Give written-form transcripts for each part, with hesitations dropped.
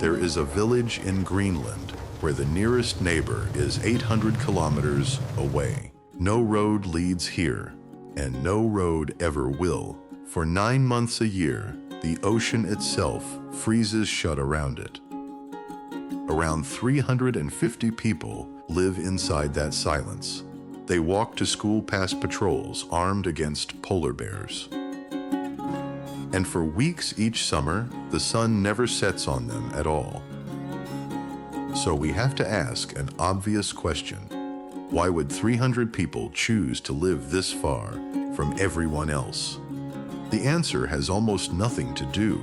there is a village in Greenland where the nearest neighbor is 800 kilometers away. No road leads here, and no road ever will. For 9 months a year, the ocean itself freezes shut around it. Around 350 people live inside that silence. They walk to school past patrols armed against polar bears. And for weeks each summer, the sun never sets on them at all. So we have to ask an obvious question. Why would 300 people choose to live this far from everyone else? The answer has almost nothing to do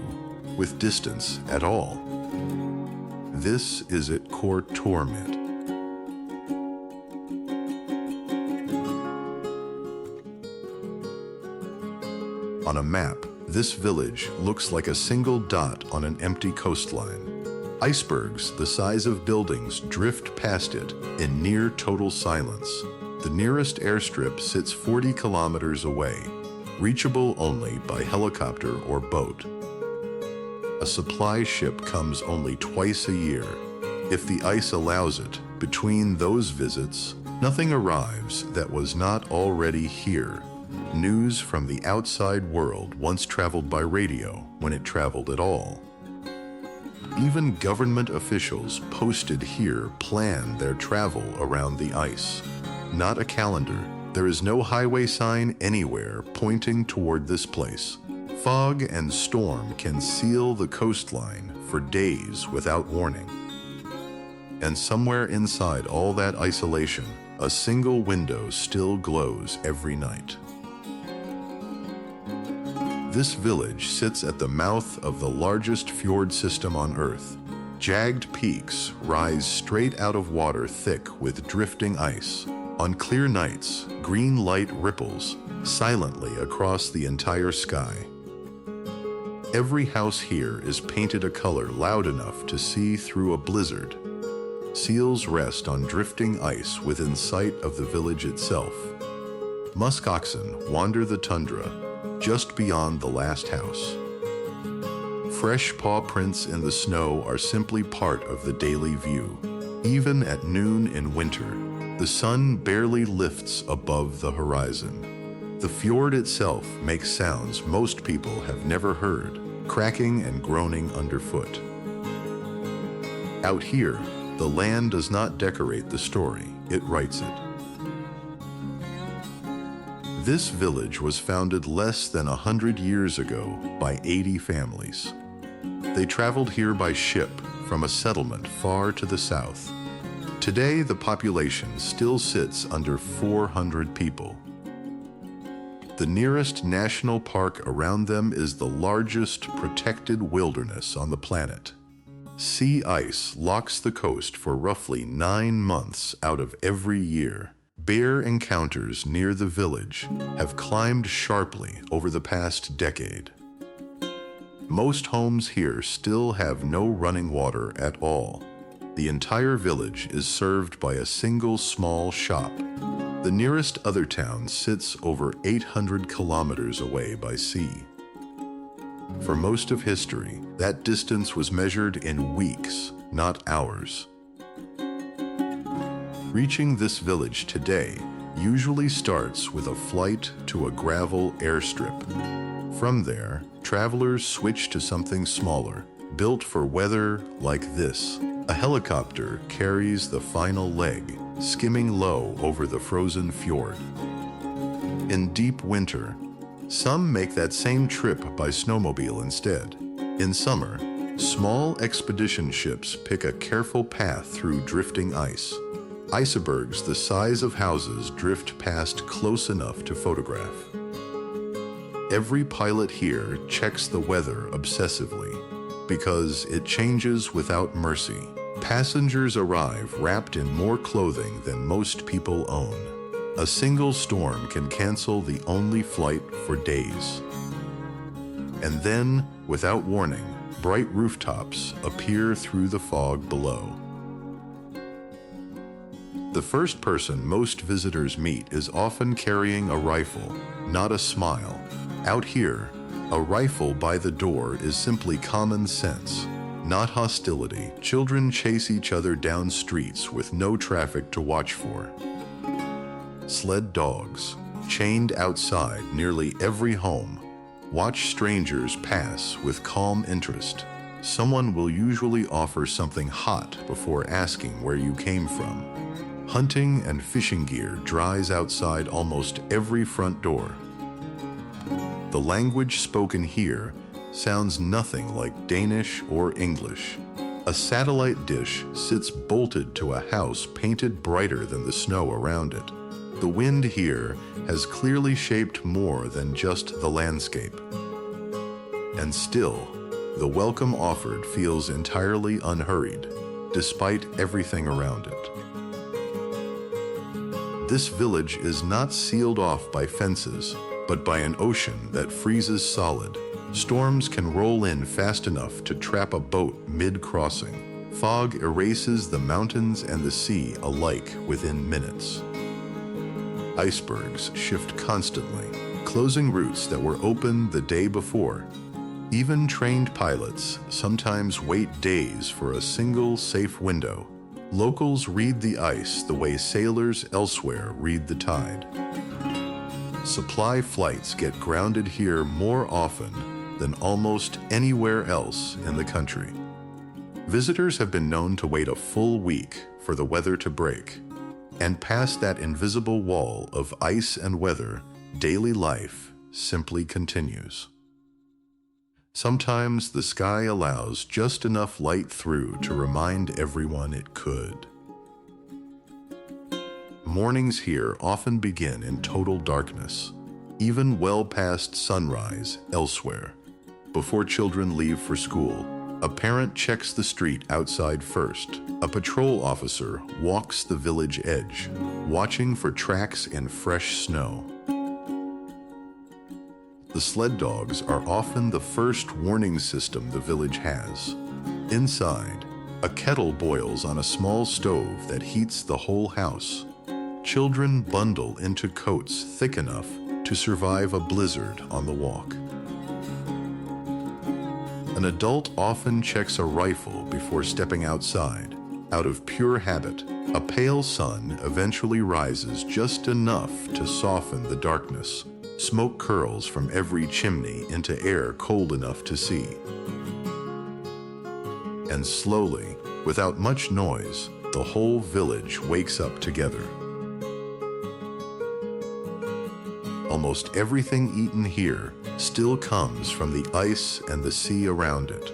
with distance at all. This is Ittoqqortoormiit. On a map, this village looks like a single dot on an empty coastline. Icebergs the size of buildings drift past it in near total silence. The nearest airstrip sits 40 kilometers away, reachable only by helicopter or boat. A supply ship comes only twice a year. If the ice allows it, between those visits, nothing arrives that was not already here. News from the outside world once traveled by radio, when it traveled at all. Even government officials posted here plan their travel around the ice. Not a calendar. There is no highway sign anywhere pointing toward this place. Fog and storm can seal the coastline for days without warning. And somewhere inside all that isolation, a single window still glows every night. This village sits at the mouth of the largest fjord system on Earth. Jagged peaks rise straight out of water thick with drifting ice. On clear nights, green light ripples silently across the entire sky. Every house here is painted a color loud enough to see through a blizzard. Seals rest on drifting ice within sight of the village itself. Musk oxen wander the tundra just beyond the last house. Fresh paw prints in the snow are simply part of the daily view. Even at noon in winter, the sun barely lifts above the horizon. The fjord itself makes sounds most people have never heard, cracking and groaning underfoot. Out here, the land does not decorate the story, it writes it. This village was founded less than 100 years ago by 80 families. They traveled here by ship from a settlement far to the south. Today, the population still sits under 400 people. The nearest national park around them is the largest protected wilderness on the planet. Sea ice locks the coast for roughly 9 months out of every year. Bear encounters near the village have climbed sharply over the past decade. Most homes here still have no running water at all. The entire village is served by a single small shop. The nearest other town sits over 800 kilometers away by sea. For most of history, that distance was measured in weeks, not hours. Reaching this village today usually starts with a flight to a gravel airstrip. From there, travelers switch to something smaller, built for weather like this. A helicopter carries the final leg, skimming low over the frozen fjord. In deep winter, some make that same trip by snowmobile instead. In summer, small expedition ships pick a careful path through drifting ice. Icebergs the size of houses drift past close enough to photograph. Every pilot here checks the weather obsessively because it changes without mercy. Passengers arrive wrapped in more clothing than most people own. A single storm can cancel the only flight for days. And then, without warning, bright rooftops appear through the fog below. The first person most visitors meet is often carrying a rifle, not a smile. Out here, a rifle by the door is simply common sense. not hostility. Children chase each other down streets with no traffic to watch for. Sled dogs, chained outside nearly every home, watch strangers pass with calm interest. Someone will usually offer something hot before asking where you came from. Hunting and fishing gear dries outside almost every front door. The language spoken here sounds nothing like Danish or English. A satellite dish sits bolted to a house painted brighter than the snow around it. The wind here has clearly shaped more than just the landscape. And still, the welcome offered feels entirely unhurried, despite everything around it. This village is not sealed off by fences, but by an ocean that freezes solid. Storms can roll in fast enough to trap a boat mid-crossing. Fog erases the mountains and the sea alike within minutes. Icebergs shift constantly, closing routes that were open the day before. Even trained pilots sometimes wait days for a single safe window. Locals read the ice the way sailors elsewhere read the tide. Supply flights get grounded here more often than almost anywhere else in the country. Visitors have been known to wait a full week for the weather to break. And past that invisible wall of ice and weather, daily life simply continues. Sometimes the sky allows just enough light through to remind everyone it could. Mornings here often begin in total darkness, even well past sunrise elsewhere. Before children leave for school, a parent checks the street outside first. A patrol officer walks the village edge, watching for tracks in fresh snow. The sled dogs are often the first warning system the village has. Inside, a kettle boils on a small stove that heats the whole house. Children bundle into coats thick enough to survive a blizzard on the walk. An adult often checks a rifle before stepping outside. Out of pure habit, a pale sun eventually rises just enough to soften the darkness. Smoke curls from every chimney into air cold enough to see. And slowly, without much noise, the whole village wakes up together. Almost everything eaten here still comes from the ice and the sea around it.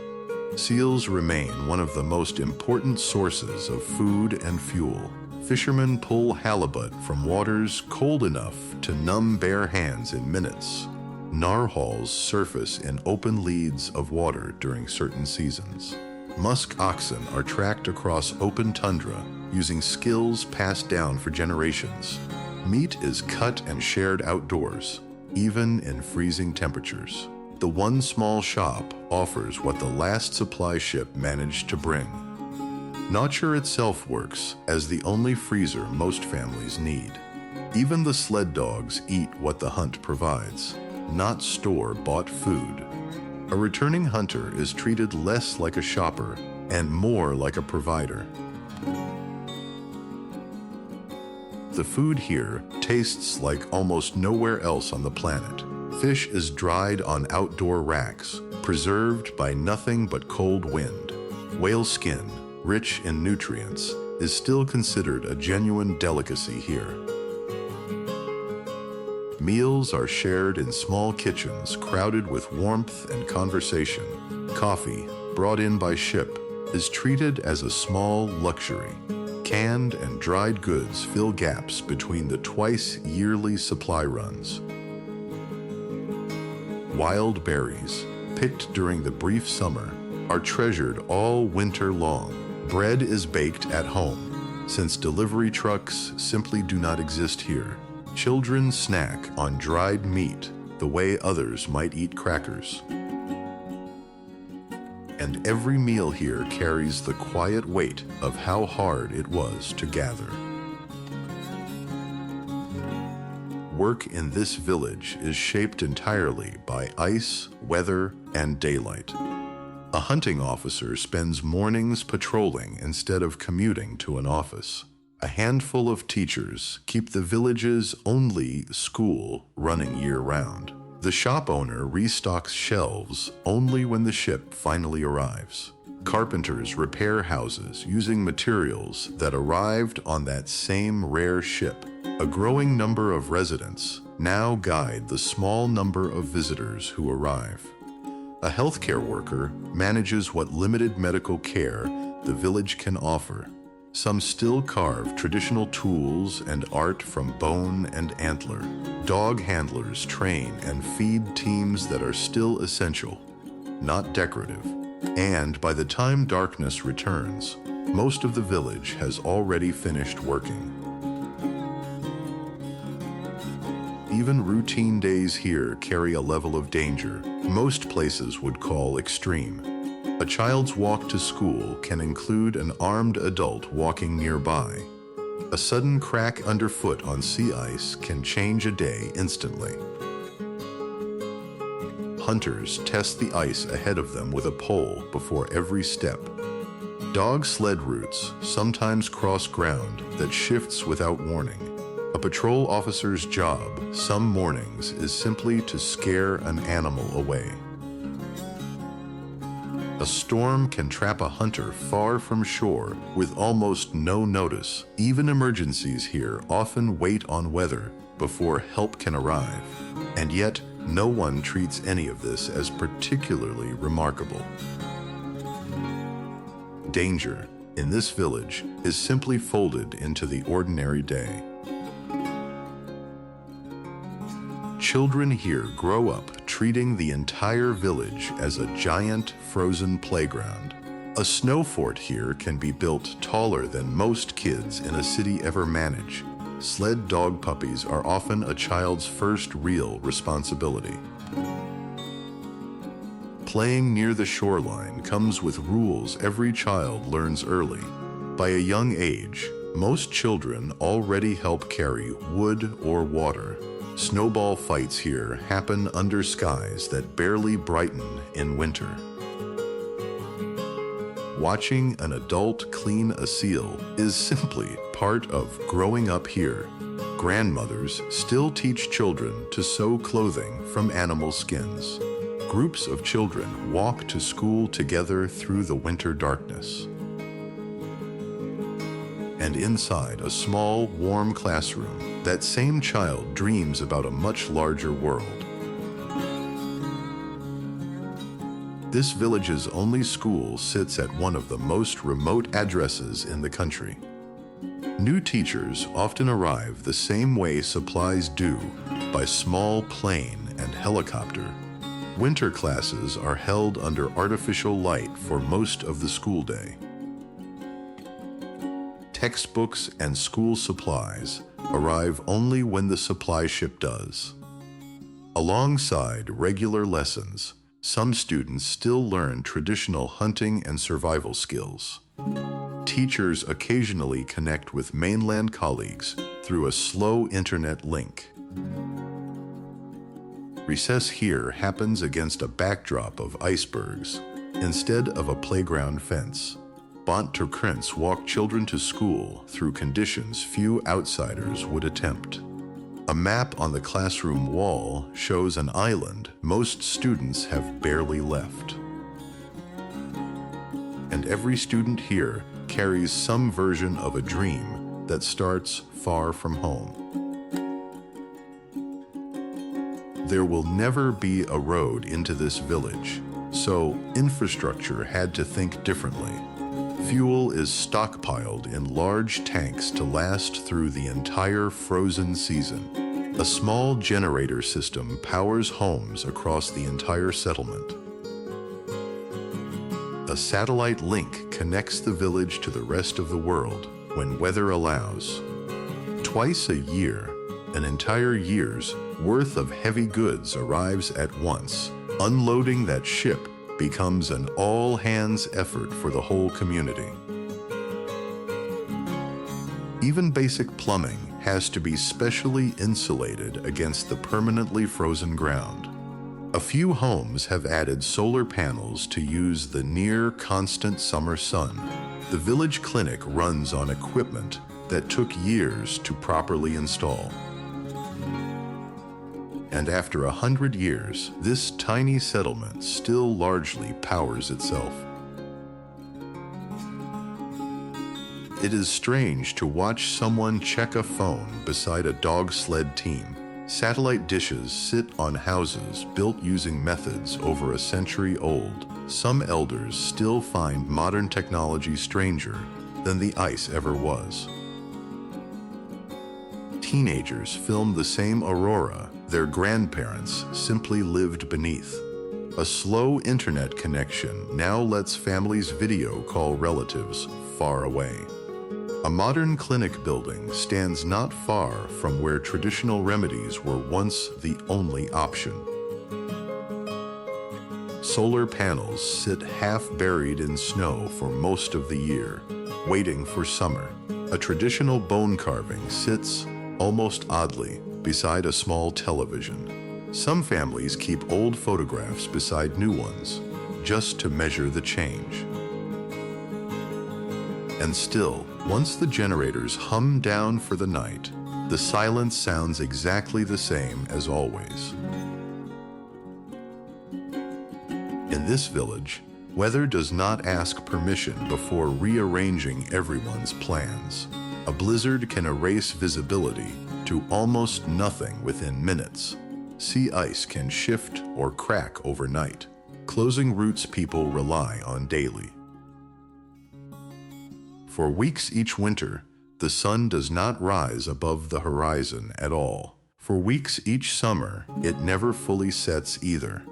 Seals remain one of the most important sources of food and fuel. Fishermen pull halibut from waters cold enough to numb bare hands in minutes. Narwhals surface in open leads of water during certain seasons. Musk oxen are tracked across open tundra using skills passed down for generations. Meat is cut and shared outdoors, even in freezing temperatures. The one small shop offers what the last supply ship managed to bring. Notcher itself works as the only freezer most families need. Even the sled dogs eat what the hunt provides, not store-bought food. A returning hunter is treated less like a shopper and more like a provider. The food here tastes like almost nowhere else on the planet. Fish is dried on outdoor racks, preserved by nothing but cold wind. Whale skin, rich in nutrients, is still considered a genuine delicacy here. Meals are shared in small kitchens crowded with warmth and conversation. Coffee, brought in by ship, is treated as a small luxury. Canned and dried goods fill gaps between the twice-yearly supply runs. Wild berries, picked during the brief summer, are treasured all winter long. Bread is baked at home, since delivery trucks simply do not exist here. Children snack on dried meat the way others might eat crackers. And every meal here carries the quiet weight of how hard it was to gather. Work in this village is shaped entirely by ice, weather, and daylight. A hunting officer spends mornings patrolling instead of commuting to an office. A handful of teachers keep the village's only school running year-round. The shop owner restocks shelves only when the ship finally arrives. Carpenters repair houses using materials that arrived on that same rare ship. A growing number of residents now guide the small number of visitors who arrive. A healthcare worker manages what limited medical care the village can offer. Some still carve traditional tools and art from bone and antler. Dog handlers train and feed teams that are still essential, not decorative. And by the time darkness returns, most of the village has already finished working. Even routine days here carry a level of danger most places would call extreme. A child's walk to school can include an armed adult walking nearby. A sudden crack underfoot on sea ice can change a day instantly. Hunters test the ice ahead of them with a pole before every step. Dog sled routes sometimes cross ground that shifts without warning. A patrol officer's job some mornings is simply to scare an animal away. A storm can trap a hunter far from shore with almost no notice. Even emergencies here often wait on weather before help can arrive. And yet, no one treats any of this as particularly remarkable. Danger in this village is simply folded into the ordinary day. Children here grow up treating the entire village as a giant frozen playground. A snow fort here can be built taller than most kids in a city ever manage. Sled dog puppies are often a child's first real responsibility. Playing near the shoreline comes with rules every child learns early. By a young age, most children already help carry wood or water. Snowball fights here happen under skies that barely brighten in winter. Watching an adult clean a seal is simply part of growing up here. Grandmothers still teach children to sew clothing from animal skins. Groups of children walk to school together through the winter darkness. And inside a small, warm classroom, that same child dreams about a much larger world. This village's only school sits at one of the most remote addresses in the country. New teachers often arrive the same way supplies do, by small plane and helicopter. Winter classes are held under artificial light for most of the school day. Textbooks and school supplies arrive only when the supply ship does. Alongside regular lessons, some students still learn traditional hunting and survival skills. Teachers occasionally connect with mainland colleagues through a slow internet link. Recess here happens against a backdrop of icebergs instead of a playground fence. Ittoqqortoormiit walk children to school through conditions few outsiders would attempt. A map on the classroom wall shows an island most students have barely left. And every student here carries some version of a dream that starts far from home. There will never be a road into this village, so infrastructure had to think differently. Fuel is stockpiled in large tanks to last through the entire frozen season. A small generator system powers homes across the entire settlement. A satellite link connects the village to the rest of the world when weather allows. Twice a year, an entire year's worth of heavy goods arrives at once. Unloading that ship becomes an all-hands effort for the whole community. Even basic plumbing has to be specially insulated against the permanently frozen ground. A few homes have added solar panels to use the near-constant summer sun. The village clinic runs on equipment that took years to properly install. And after 100 years, this tiny settlement still largely powers itself. It is strange to watch someone check a phone beside a dog sled team. Satellite dishes sit on houses built using methods over a century old. Some elders still find modern technology stranger than the ice ever was. Teenagers film the same aurora their grandparents simply lived beneath. A slow internet connection now lets families video call relatives far away. A modern clinic building stands not far from where traditional remedies were once the only option. Solar panels sit half buried in snow for most of the year, waiting for summer. A traditional bone carving sits, almost oddly, beside a small television. Some families keep old photographs beside new ones, just to measure the change. And still, once the generators hum down for the night, the silence sounds exactly the same as always. In this village, weather does not ask permission before rearranging everyone's plans. A blizzard can erase visibility to almost nothing within minutes. Sea ice can shift or crack overnight, closing routes people rely on daily. For weeks each winter, the sun does not rise above the horizon at all. For weeks each summer, it never fully sets either.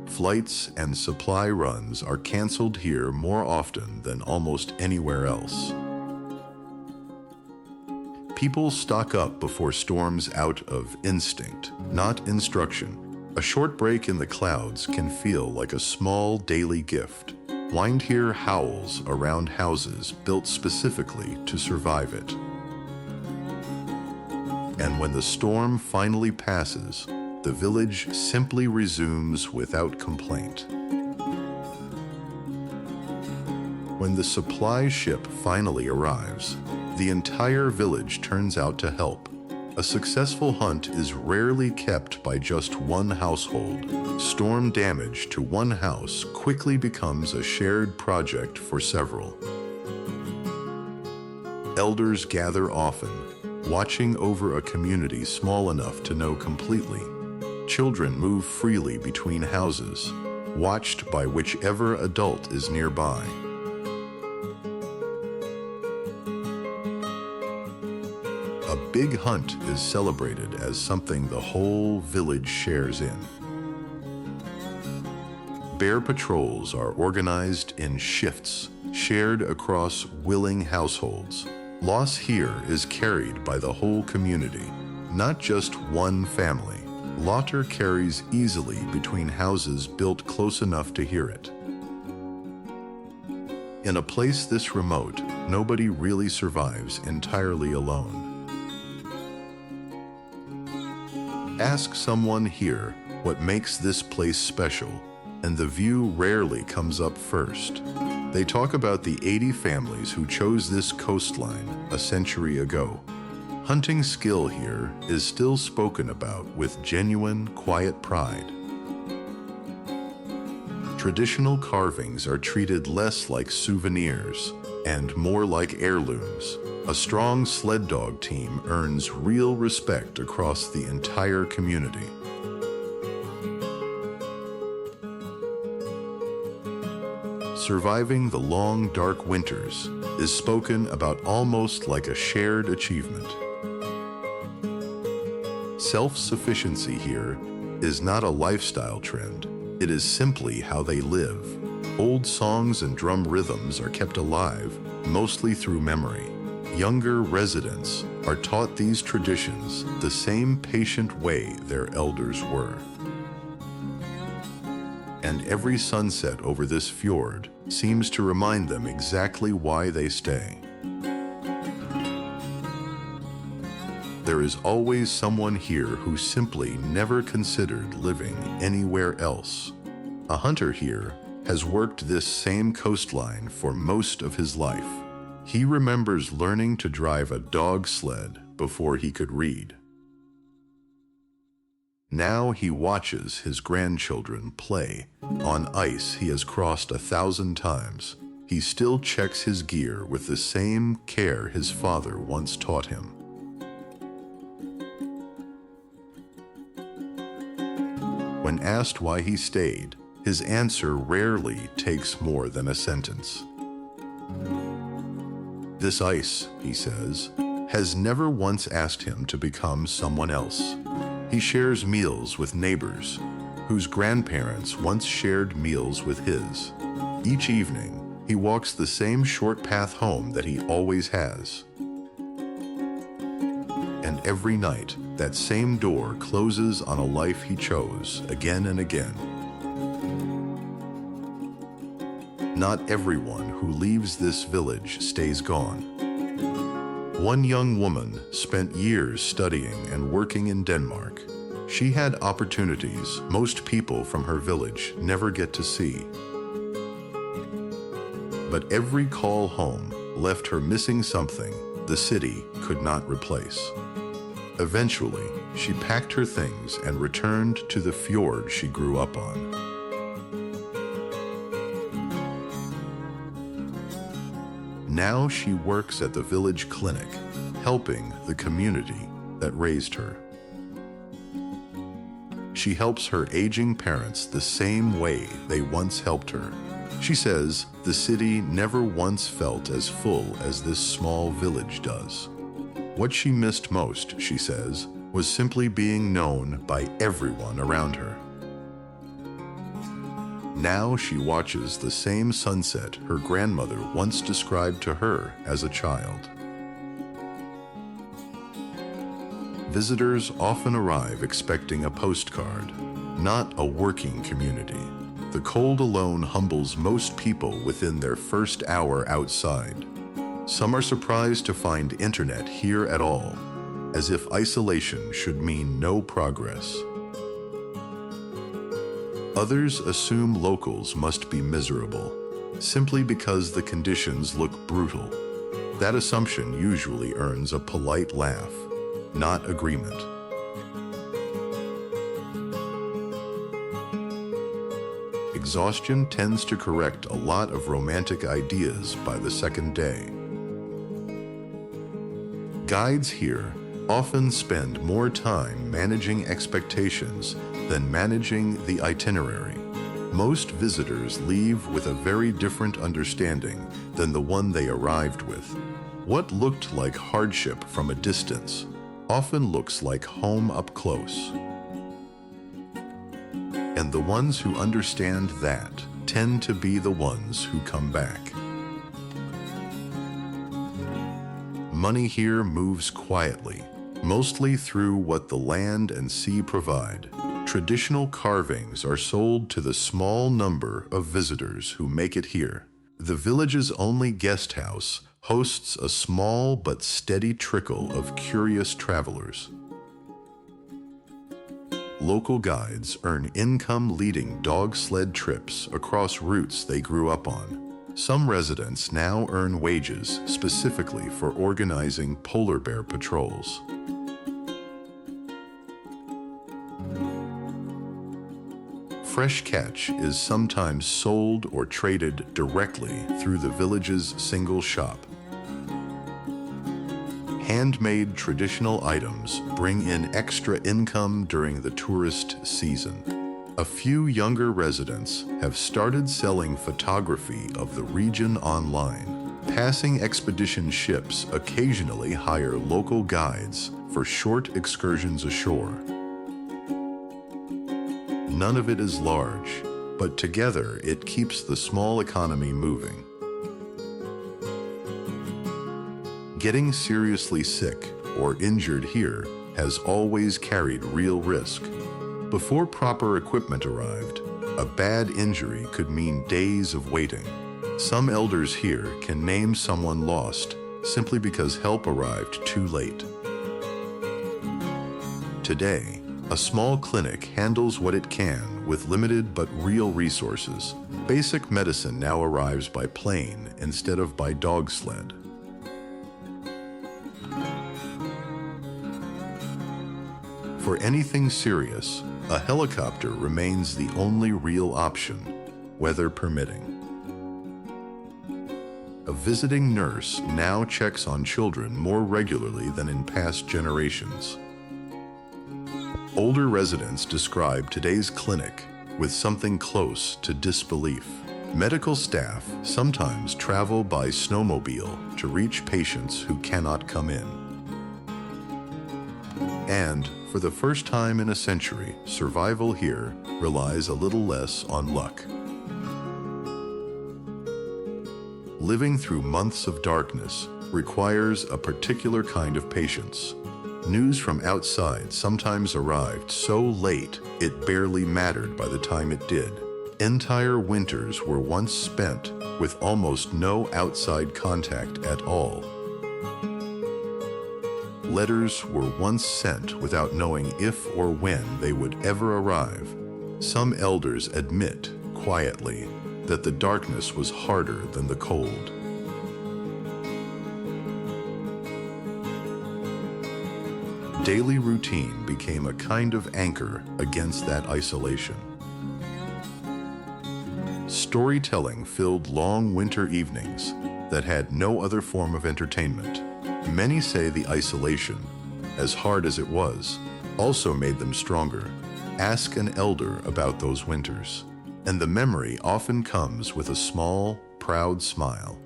Flights and supply runs are canceled here more often than almost anywhere else. People stock up before storms out of instinct, not instruction. A short break in the clouds can feel like a small daily gift. Wind here howls around houses built specifically to survive it. And when the storm finally passes, the village simply resumes without complaint. When the supply ship finally arrives, the entire village turns out to help. A successful hunt is rarely kept by just one household. Storm damage to one house quickly becomes a shared project for several. Elders gather often, watching over a community small enough to know completely. Children move freely between houses, watched by whichever adult is nearby. A big hunt is celebrated as something the whole village shares in. Bear patrols are organized in shifts, shared across willing households. Loss here is carried by the whole community, not just one family. Laughter carries easily between houses built close enough to hear it. In a place this remote, nobody really survives entirely alone. Ask someone here what makes this place special, and the view rarely comes up first. They talk about the 80 families who chose this coastline a century ago. Hunting skill here is still spoken about with genuine, quiet pride. Traditional carvings are treated less like souvenirs and more like heirlooms. A strong sled dog team earns real respect across the entire community. Surviving the long, dark winters is spoken about almost like a shared achievement. Self-sufficiency here is not a lifestyle trend. It is simply how they live. Old songs and drum rhythms are kept alive, mostly through memory. Younger residents are taught these traditions the same patient way their elders were. And every sunset over this fjord seems to remind them exactly why they stay. there is always someone here who simply never considered living anywhere else. A hunter here has worked this same coastline for most of his life. He remembers learning to drive a dog sled before he could read. Now he watches his grandchildren play on ice he has crossed 1,000 times. He still checks his gear with the same care his father once taught him. When asked why he stayed, his answer rarely takes more than a sentence. This ice, he says, has never once asked him to become someone else. He shares meals with neighbors whose grandparents once shared meals with his. Each evening, he walks the same short path home that he always has. And every night, that same door closes on a life he chose again and again. Not everyone who leaves this village stays gone. One young woman spent years studying and working in Denmark. She had opportunities most people from her village never get to see. But every call home left her missing something the city could not replace. Eventually, she packed her things and returned to the fjord she grew up on. Now she works at the village clinic, helping the community that raised her. She helps her aging parents the same way they once helped her. She says the city never once felt as full as this small village does. What she missed most, she says, was simply being known by everyone around her. Now she watches the same sunset her grandmother once described to her as a child. Visitors often arrive expecting a postcard, not a working community. The cold alone humbles most people within their first hour outside. Some are surprised to find internet here at all, as if isolation should mean no progress. Others assume locals must be miserable, simply because the conditions look brutal. That assumption usually earns a polite laugh, not agreement. Exhaustion tends to correct a lot of romantic ideas by the second day. Guides here often spend more time managing expectations than managing the itinerary. Most visitors leave with a very different understanding than the one they arrived with. What looked like hardship from a distance often looks like home up close. And the ones who understand that tend to be the ones who come back. Money here moves quietly, mostly through what the land and sea provide. Traditional carvings are sold to the small number of visitors who make it here. The village's only guest house hosts a small but steady trickle of curious travelers. Local guides earn income leading dog sled trips across routes they grew up on. Some residents now earn wages specifically for organizing polar bear patrols. Fresh catch is sometimes sold or traded directly through the village's single shop. Handmade traditional items bring in extra income during the tourist season. A few younger residents have started selling photography of the region online. Passing expedition ships occasionally hire local guides for short excursions ashore. None of it is large, but together it keeps the small economy moving. Getting seriously sick or injured here has always carried real risk. Before proper equipment arrived, a bad injury could mean days of waiting. Some elders here can name someone lost simply because help arrived too late. Today, a small clinic handles what it can with limited but real resources. Basic medicine now arrives by plane instead of by dog sled. For anything serious, a helicopter remains the only real option, weather permitting. A visiting nurse now checks on children more regularly than in past generations. Older residents describe today's clinic with something close to disbelief. Medical staff sometimes travel by snowmobile to reach patients who cannot come in. And for the first time in a century, survival here relies a little less on luck. Living through months of darkness requires a particular kind of patience. News from outside sometimes arrived so late it barely mattered by the time it did. Entire winters were once spent with almost no outside contact at all. Letters were once sent without knowing if or when they would ever arrive. Some elders admit, quietly, that the darkness was harder than the cold. Daily routine became a kind of anchor against that isolation. Storytelling filled long winter evenings that had no other form of entertainment. Many say the isolation, as hard as it was, also made them stronger. Ask an elder about those winters, and the memory often comes with a small, proud smile.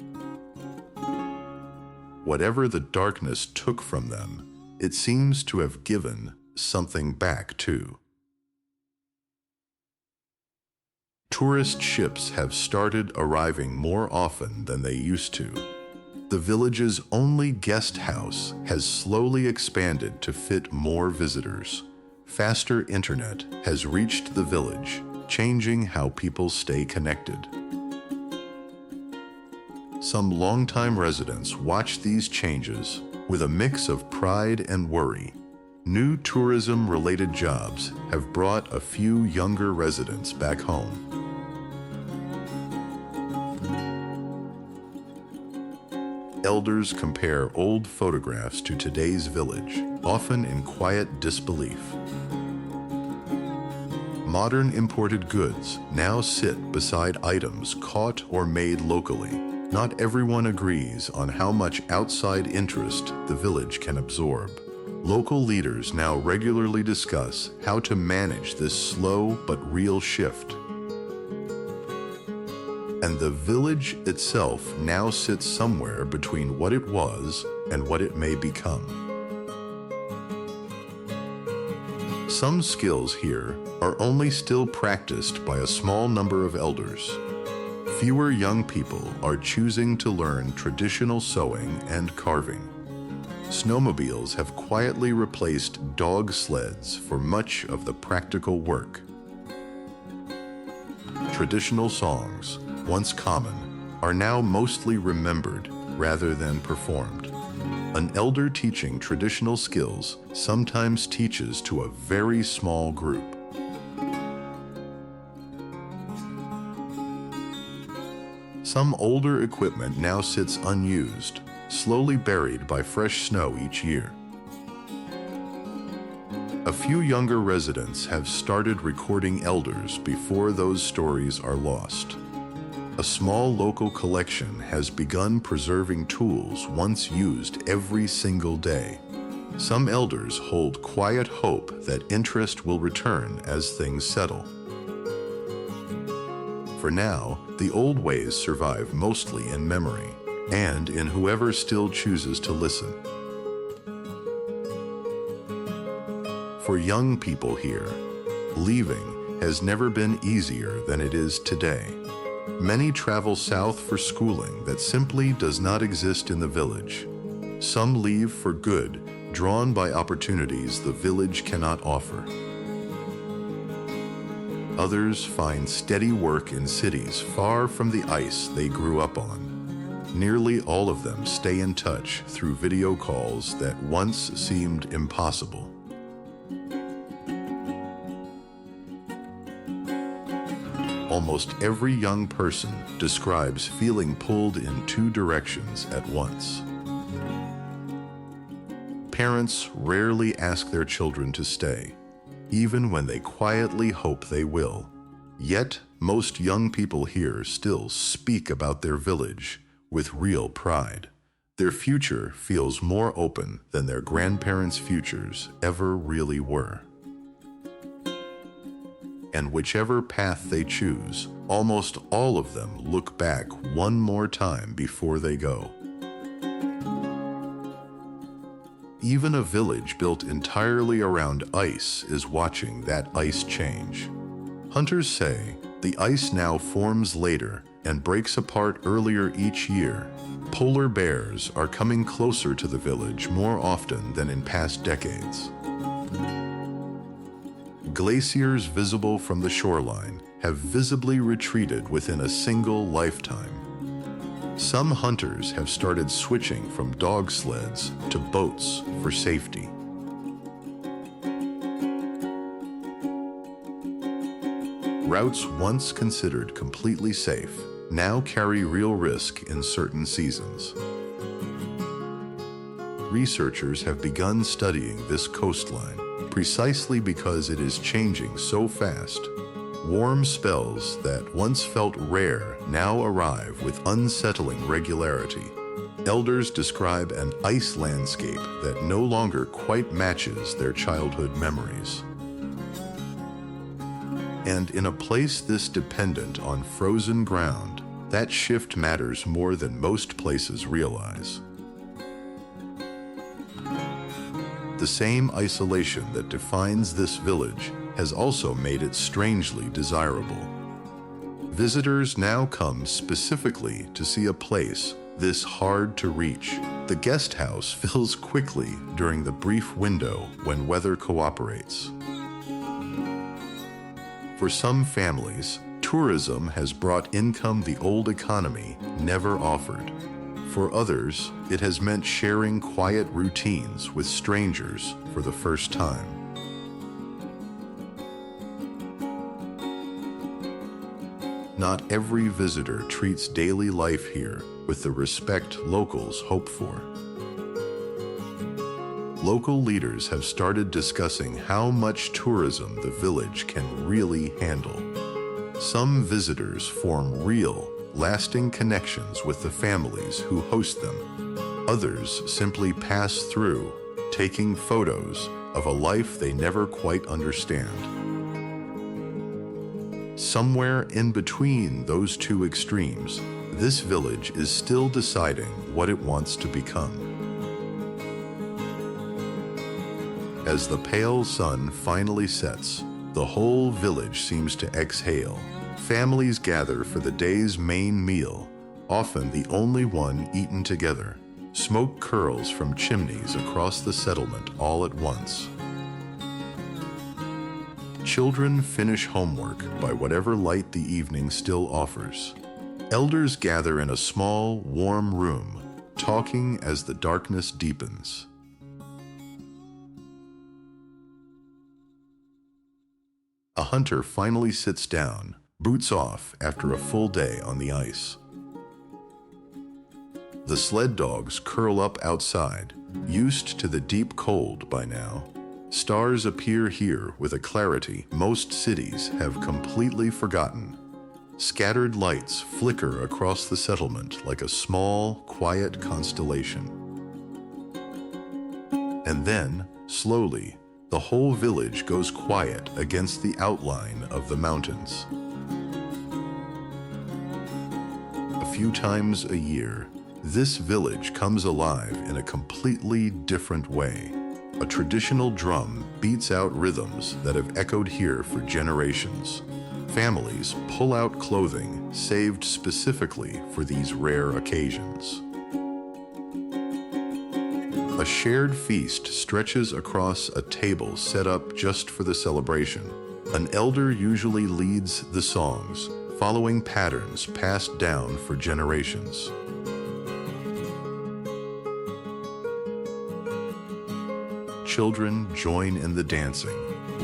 Whatever the darkness took from them, it seems to have given something back too. Tourist ships have started arriving more often than they used to. The village's only guest house has slowly expanded to fit more visitors. Faster internet has reached the village, changing how people stay connected. Some longtime residents watch these changes with a mix of pride and worry. New tourism-related jobs have brought a few younger residents back home. Elders compare old photographs to today's village, often in quiet disbelief. Modern imported goods now sit beside items caught or made locally. Not everyone agrees on how much outside interest the village can absorb. Local leaders now regularly discuss how to manage this slow but real shift. And the village itself now sits somewhere between what it was and what it may become. Some skills here are only still practiced by a small number of elders. Fewer young people are choosing to learn traditional sewing and carving. Snowmobiles have quietly replaced dog sleds for much of the practical work. Traditional songs, once common, are now mostly remembered rather than performed. An elder teaching traditional skills sometimes teaches to a very small group. Some older equipment now sits unused, slowly buried by fresh snow each year. A few younger residents have started recording elders before those stories are lost. A small local collection has begun preserving tools once used every single day. Some elders hold quiet hope that interest will return as things settle. For now, the old ways survive mostly in memory and in whoever still chooses to listen. For young people here, leaving has never been easier than it is today. Many travel south for schooling that simply does not exist in the village. Some leave for good, drawn by opportunities the village cannot offer. Others find steady work in cities far from the ice they grew up on. Nearly all of them stay in touch through video calls that once seemed impossible. almost every young person describes feeling pulled in two directions at once. Parents rarely ask their children to stay, even when they quietly hope they will. Yet, most young people here still speak about their village with real pride. Their future feels more open than their grandparents' futures ever really were. And whichever path they choose, almost all of them look back one more time before they go. Even a village built entirely around ice is watching that ice change. Hunters say the ice now forms later and breaks apart earlier each year. Polar bears are coming closer to the village more often than in past decades. Glaciers visible from the shoreline have visibly retreated within a single lifetime. Some hunters have started switching from dog sleds to boats for safety. Routes once considered completely safe now carry real risk in certain seasons. Researchers have begun studying this coastline precisely because it is changing so fast. Warm spells that once felt rare now arrive with unsettling regularity. Elders describe an ice landscape that no longer quite matches their childhood memories. And in a place this dependent on frozen ground, that shift matters more than most places realize. The same isolation that defines this village has also made it strangely desirable. Visitors now come specifically to see a place this hard to reach. The guest house fills quickly during the brief window when weather cooperates. For some families, tourism has brought income the old economy never offered. For others, it has meant sharing quiet routines with strangers for the first time. Not every visitor treats daily life here with the respect locals hope for. Local leaders have started discussing how much tourism the village can really handle. Some visitors form real, lasting connections with the families who host them. Others simply pass through, taking photos of a life they never quite understand. Somewhere in between those two extremes, this village is still deciding what it wants to become. As the pale sun finally sets, the whole village seems to exhale. Families gather for the day's main meal, often the only one eaten together. Smoke curls from chimneys across the settlement all at once. Children finish homework by whatever light the evening still offers. Elders gather in a small, warm room, talking as the darkness deepens. A hunter finally sits down, boots off after a full day on the ice. The sled dogs curl up outside, used to the deep cold by now. Stars appear here with a clarity most cities have completely forgotten. Scattered lights flicker across the settlement like a small, quiet constellation. And then, slowly, the whole village goes quiet against the outline of the mountains. A few times a year, this village comes alive in a completely different way. A traditional drum beats out rhythms that have echoed here for generations. Families pull out clothing saved specifically for these rare occasions. A shared feast stretches across a table set up just for the celebration. An elder usually leads the songs, following patterns passed down for generations. Children join in the dancing,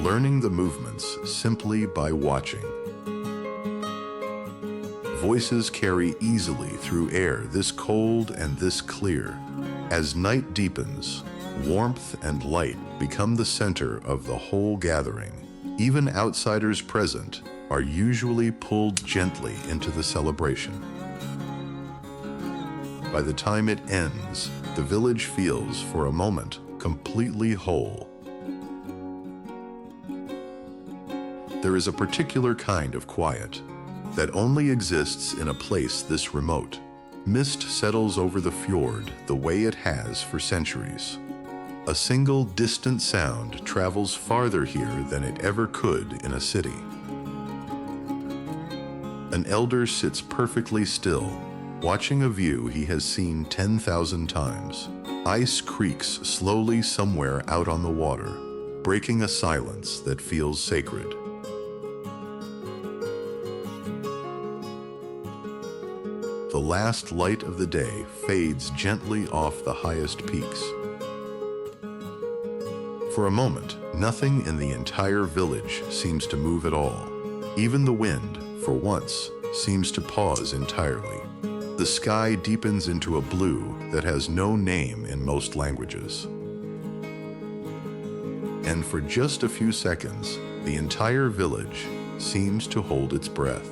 learning the movements simply by watching. Voices carry easily through air this cold and this clear. As night deepens, warmth and light become the center of the whole gathering. Even outsiders present are usually pulled gently into the celebration. By the time it ends, the village feels, for a moment, completely whole. There is a particular kind of quiet that only exists in a place this remote. Mist settles over the fjord the way it has for centuries. A single distant sound travels farther here than it ever could in a city. An elder sits perfectly still, watching a view he has seen 10,000 times. Ice creaks slowly somewhere out on the water, breaking a silence that feels sacred. The last light of the day fades gently off the highest peaks. For a moment, nothing in the entire village seems to move at all. Even the wind, for once, seems to pause entirely. The sky deepens into a blue that has no name in most languages. And for just a few seconds, the entire village seems to hold its breath.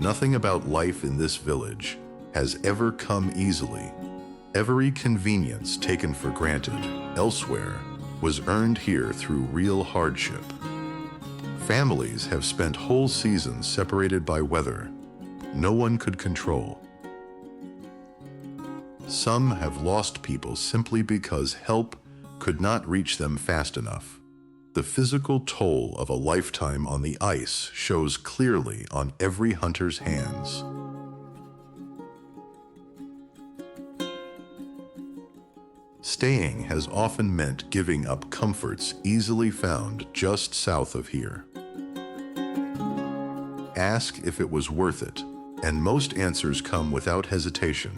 Nothing about life in this village has ever come easily. Every convenience taken for granted elsewhere was earned here through real hardship. Families have spent whole seasons separated by weather no one could control. Some have lost people simply because help could not reach them fast enough. The physical toll of a lifetime on the ice shows clearly on every hunter's hands. Staying has often meant giving up comforts easily found just south of here. Ask if it was worth it, and most answers come without hesitation.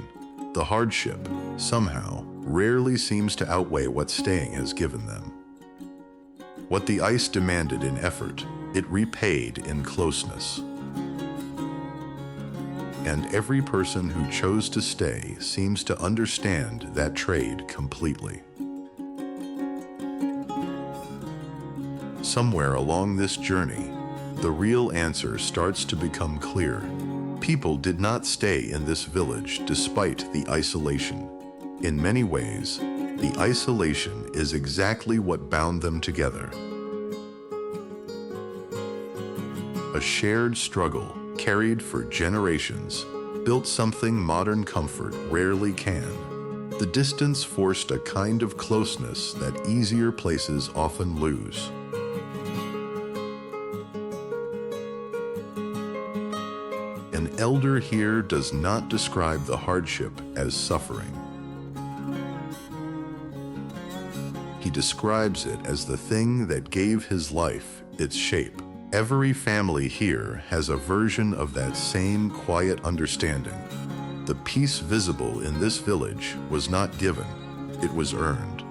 The hardship, somehow, rarely seems to outweigh what staying has given them. What the ice demanded in effort, it repaid in closeness. And every person who chose to stay seems to understand that trade completely. Somewhere along this journey, the real answer starts to become clear. People did not stay in this village despite the isolation. In many ways, the isolation is exactly what bound them together. A shared struggle, carried for generations, built something modern comfort rarely can. The distance forced a kind of closeness that easier places often lose. An elder here does not describe the hardship as suffering. He describes it as the thing that gave his life its shape. Every family here has a version of that same quiet understanding. The peace visible in this village was not given, it was earned.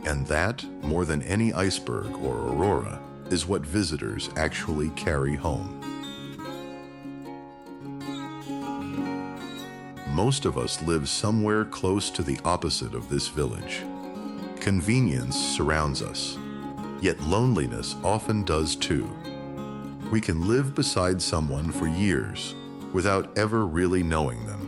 And that, more than any iceberg or aurora, is what visitors actually carry home. Most of us live somewhere close to the opposite of this village. Convenience surrounds us, yet loneliness often does too. We can live beside someone for years without ever really knowing them.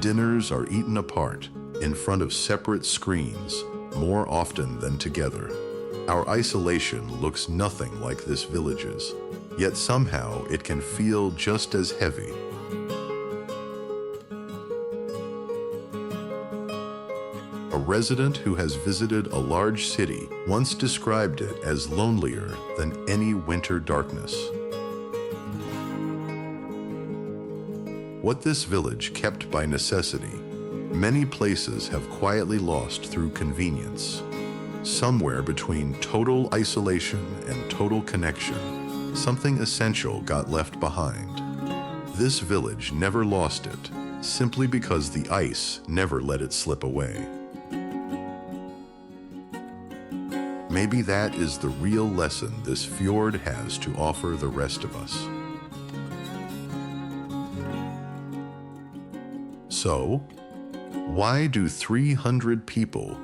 Dinners are eaten apart in front of separate screens more often than together. Our isolation looks nothing like this village's, yet somehow it can feel just as heavy. A resident who has visited a large city once described it as lonelier than any winter darkness. What this village kept by necessity, many places have quietly lost through convenience. Somewhere between total isolation and total connection, something essential got left behind. This village never lost it, simply because the ice never let it slip away. Maybe that is the real lesson this fjord has to offer the rest of us. So, why do 300 people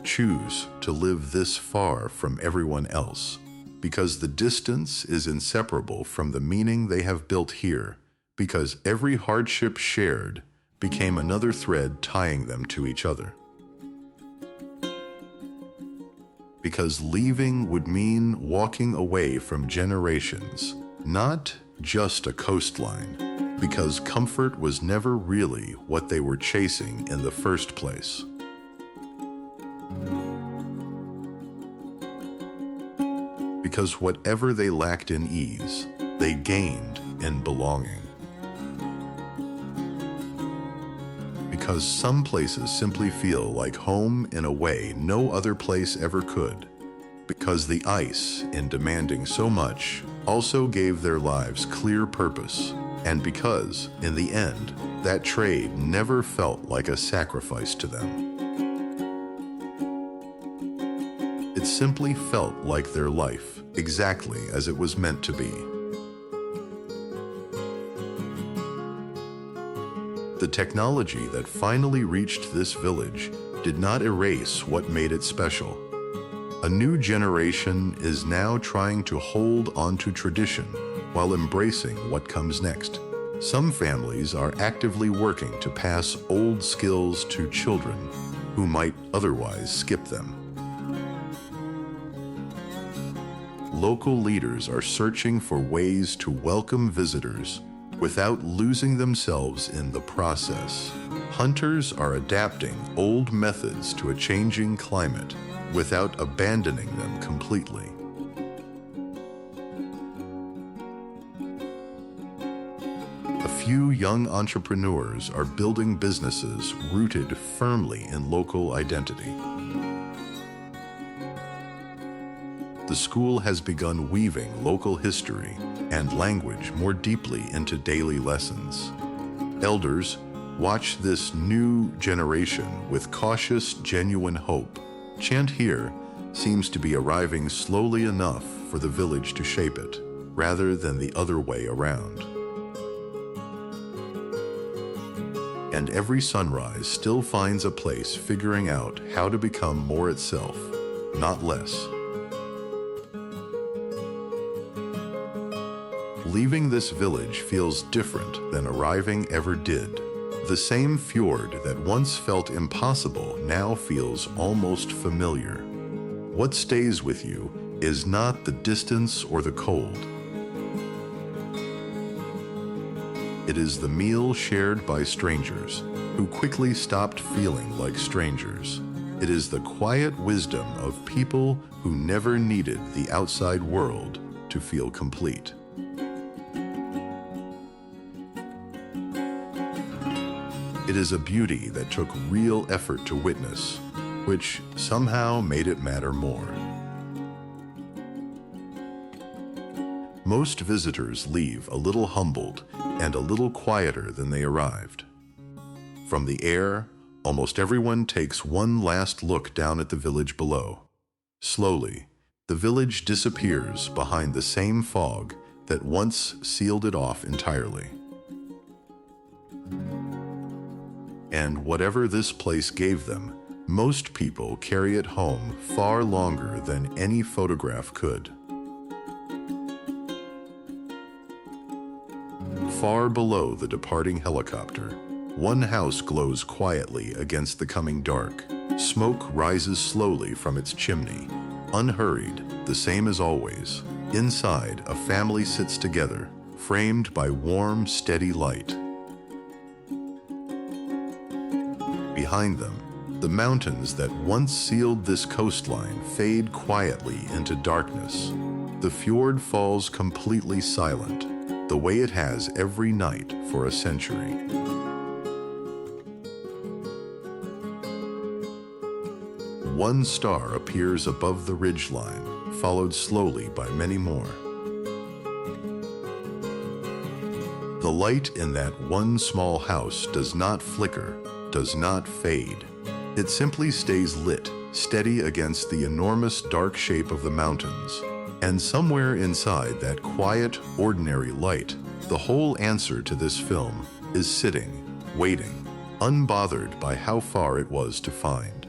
choose to live this far from everyone else? Because the distance is inseparable from the meaning they have built here, because every hardship shared became another thread tying them to each other. Because leaving would mean walking away from generations, not just a coastline, because comfort was never really what they were chasing in the first place. Because whatever they lacked in ease, they gained in belonging. Because some places simply feel like home in a way no other place ever could. Because the ice, in demanding so much, also gave their lives clear purpose. And because, in the end, that trade never felt like a sacrifice to them. It simply felt like their life, exactly as it was meant to be. The technology that finally reached this village did not erase what made it special. A new generation is now trying to hold onto tradition while embracing what comes next. Some families are actively working to pass old skills to children who might otherwise skip them. Local leaders are searching for ways to welcome visitors without losing themselves in the process. Hunters are adapting old methods to a changing climate without abandoning them completely. A few young entrepreneurs are building businesses rooted firmly in local identity. The school has begun weaving local history and language more deeply into daily lessons. Elders watch this new generation with cautious, genuine hope. Chant here seems to be arriving slowly enough for the village to shape it, rather than the other way around. And every sunrise still finds a place figuring out how to become more itself, not less. Leaving this village feels different than arriving ever did. The same fjord that once felt impossible now feels almost familiar. What stays with you is not the distance or the cold. It is the meal shared by strangers who quickly stopped feeling like strangers. It is the quiet wisdom of people who never needed the outside world to feel complete. It is a beauty that took real effort to witness, which somehow made it matter more. Most visitors leave a little humbled and a little quieter than they arrived. From the air, almost everyone takes one last look down at the village below. Slowly, the village disappears behind the same fog that once sealed it off entirely. And whatever this place gave them, most people carry it home far longer than any photograph could. Far below the departing helicopter, one house glows quietly against the coming dark. Smoke rises slowly from its chimney. Unhurried, the same as always. Inside, a family sits together, framed by warm, steady light. Behind them, the mountains that once sealed this coastline fade quietly into darkness. The fjord falls completely silent, the way it has every night for a century. One star appears above the ridgeline, followed slowly by many more. The light in that one small house does not flicker, does not fade. It simply stays lit, steady against the enormous dark shape of the mountains. And somewhere inside that quiet, ordinary light, the whole answer to this film is sitting, waiting, unbothered by how far it was to find.